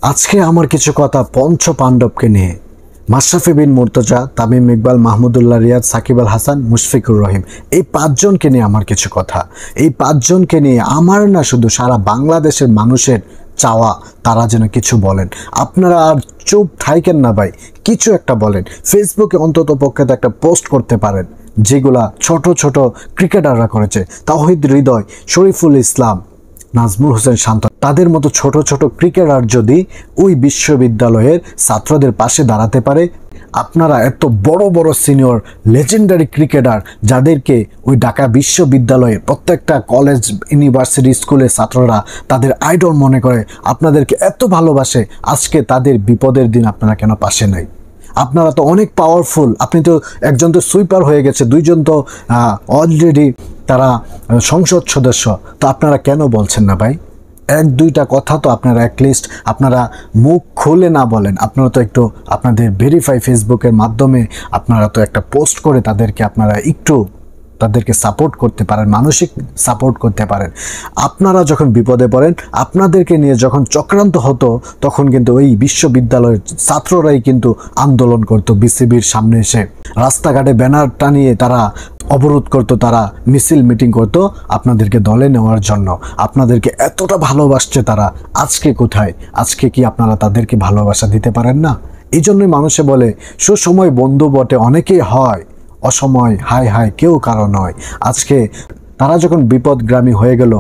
আজকে আমার কিছু কথা পঞ্চ পাণ্ডবকে নিয়ে। মাশরাফি বিন মুর্তজা, তামিম ইকবাল, মাহমুদুল্লাহ রিয়াদ, সাকিব আল হাসান, মুশফিকুর রহিম, এই পাঁচজনকে নিয়ে আমার কিছু কথা। এই পাঁচজনকে নিয়ে আমার না, শুধু সারা বাংলাদেশের মানুষের চাওয়া তারা যেন কিছু বলেন। আপনারা আর চুপ থাইকেন না ভাই, কিছু একটা বলেন। ফেসবুকে অন্তত পক্ষে তো একটা পোস্ট করতে পারেন, যেগুলা ছোট ছোট ক্রিকেটাররা করেছে। তাওহিদ হৃদয়, শরীফুল ইসলাম, নাজমুল হোসেন শান্ত, তাদের মতো ছোট ছোট ক্রিকেটার যদি ওই বিশ্ববিদ্যালয়ের ছাত্রদের পাশে দাঁড়াতে পারে, আপনারা এত বড় বড় সিনিয়র লেজেন্ডারি ক্রিকেটার যাদেরকে ওই ঢাকা বিশ্ববিদ্যালয়ের প্রত্যেকটা কলেজ, ইউনিভার্সিটি, স্কুলের ছাত্ররা তাদের আইডল মনে করে, আপনাদেরকে এত ভালোবাসে, আজকে তাদের বিপদের দিন আপনারা কেন পাশে নাই? আপনারা তো অনেক পাওয়ারফুল। আপনি তো একজন তো সুইপার হয়ে গেছে, দুইজন তো অলরেডি তারা সংসদ সদস্য। তো আপনারা কেন বলছেন না ভাই? এক দুইটা কথা তো আপনারা অ্যাটলিস্ট আপনারা মুখ খুলে না বলেন। আপনারা তো একটু আপনাদের ভেরিফাই ফেসবুকের মাধ্যমে আপনারা তো একটা পোস্ট করে তাদেরকে আপনারা একটু তাদেরকে সাপোর্ট করতে পারেন, মানসিক সাপোর্ট করতে পারেন। আপনারা যখন বিপদে পড়েন, আপনাদেরকে নিয়ে যখন চক্রান্ত হতো, তখন কিন্তু ওই বিশ্ববিদ্যালয়ের ছাত্ররাই কিন্তু আন্দোলন করতো, বিসিবির সামনে এসে রাস্তাঘাটে ব্যানার টানিয়ে তারা অবরোধ করতো, তারা মিছিল মিটিং করতো আপনাদেরকে দলে নেওয়ার জন্য। আপনাদেরকে এতটা ভালোবাসছে তারা, আজকে কোথায়? আজকে কি আপনারা তাদেরকে ভালোবাসা দিতে পারেন না? এই জন্যই মানুষে বলে সুসময় বন্ধু বটে অনেকেই হয়, অসময় হায় হায় কেউ কারো নয়। আজকে তারা যখন বিপদগ্রামী হয়ে গেল,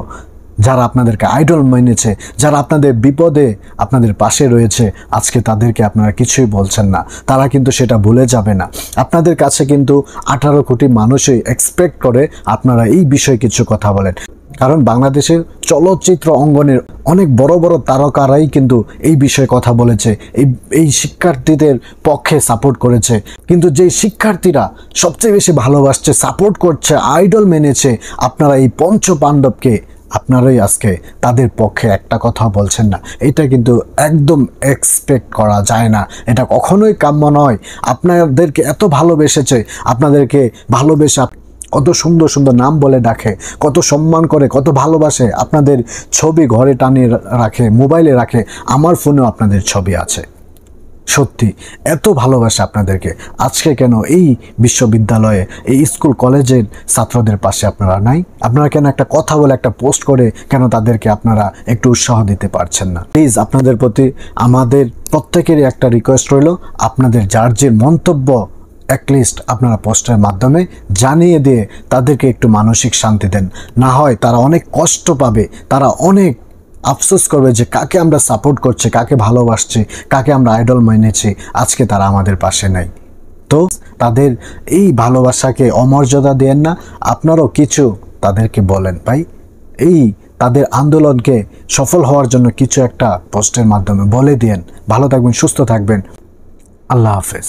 যারা আপনাদেরকে আইডল মেনেছে, যারা আপনাদের বিপদে আপনাদের পাশে রয়েছে, আজকে তাদেরকে আপনারা কিছুই বলছেন না। তারা কিন্তু সেটা ভুলে যাবে না। আপনাদের কাছে কিন্তু 18 কোটি মানুষই এক্সপেক্ট করে আপনারা এই বিষয়ে কিছু কথা বলেন। কারণ বাংলাদেশের চলচ্চিত্র অঙ্গনের অনেক বড় বড় তারকারাই কিন্তু এই বিষয়ে কথা বলেছে, এই শিক্ষার্থীদের পক্ষে সাপোর্ট করেছে। কিন্তু যেই শিক্ষার্থীরা সবচেয়ে বেশি ভালোবাসছে, সাপোর্ট করছে, আইডল মেনেছে, আপনারা এই পঞ্চ পাণ্ডবকে, আপনারাই আজকে তাদের পক্ষে একটা কথা বলছেন না। এটা কিন্তু একদম এক্সপেক্ট করা যায় না, এটা কখনোই কাম্য নয়। আপনাদেরকে এত ভালোবেসেছে, আপনাদেরকে ভালোবেসে কত সুন্দর সুন্দর নাম বলে ডাকে, কত সম্মান করে, কত ভালোবাসে, আপনাদের ছবি ঘরে টানিয়ে রাখে, মোবাইলে রাখে। আমার ফোনেও আপনাদের ছবি আছে। সত্যি এত ভালোবাসে আপনাদেরকে, আজকে কেন এই বিশ্ববিদ্যালয়ে, এই স্কুল কলেজের ছাত্রদের পাশে আপনারা নাই? আপনারা কেন একটা কথা বলে, একটা পোস্ট করে কেন তাদেরকে আপনারা একটু উৎসাহ দিতে পারছেন না? প্লিজ, আপনাদের প্রতি আমাদের প্রত্যেকেরই একটা রিকোয়েস্ট রইল, আপনাদের যার যে মন্তব্য অ্যাটলিস্ট আপনারা পোস্টের মাধ্যমে জানিয়ে দিয়ে তাদেরকে একটু মানসিক শান্তি দেন। না হয় তারা অনেক কষ্ট পাবে, তারা অনেক আফসোস করবে যে কাকে আমরা সাপোর্ট করছি, কাকে ভালোবাসছি, কাকে আমরা আইডল মেনেছি, আজকে তারা আমাদের পাশে নাই। তো তাদের এই ভালোবাসাকে অমর্যাদা দেন না, আপনারাও কিছু তাদেরকে বলেন ভাই। এই তাদের আন্দোলনকে সফল হওয়ার জন্য কিছু একটা পোস্টের মাধ্যমে বলে দিন। ভালো থাকবেন, সুস্থ থাকবেন, আল্লাহ হাফেজ।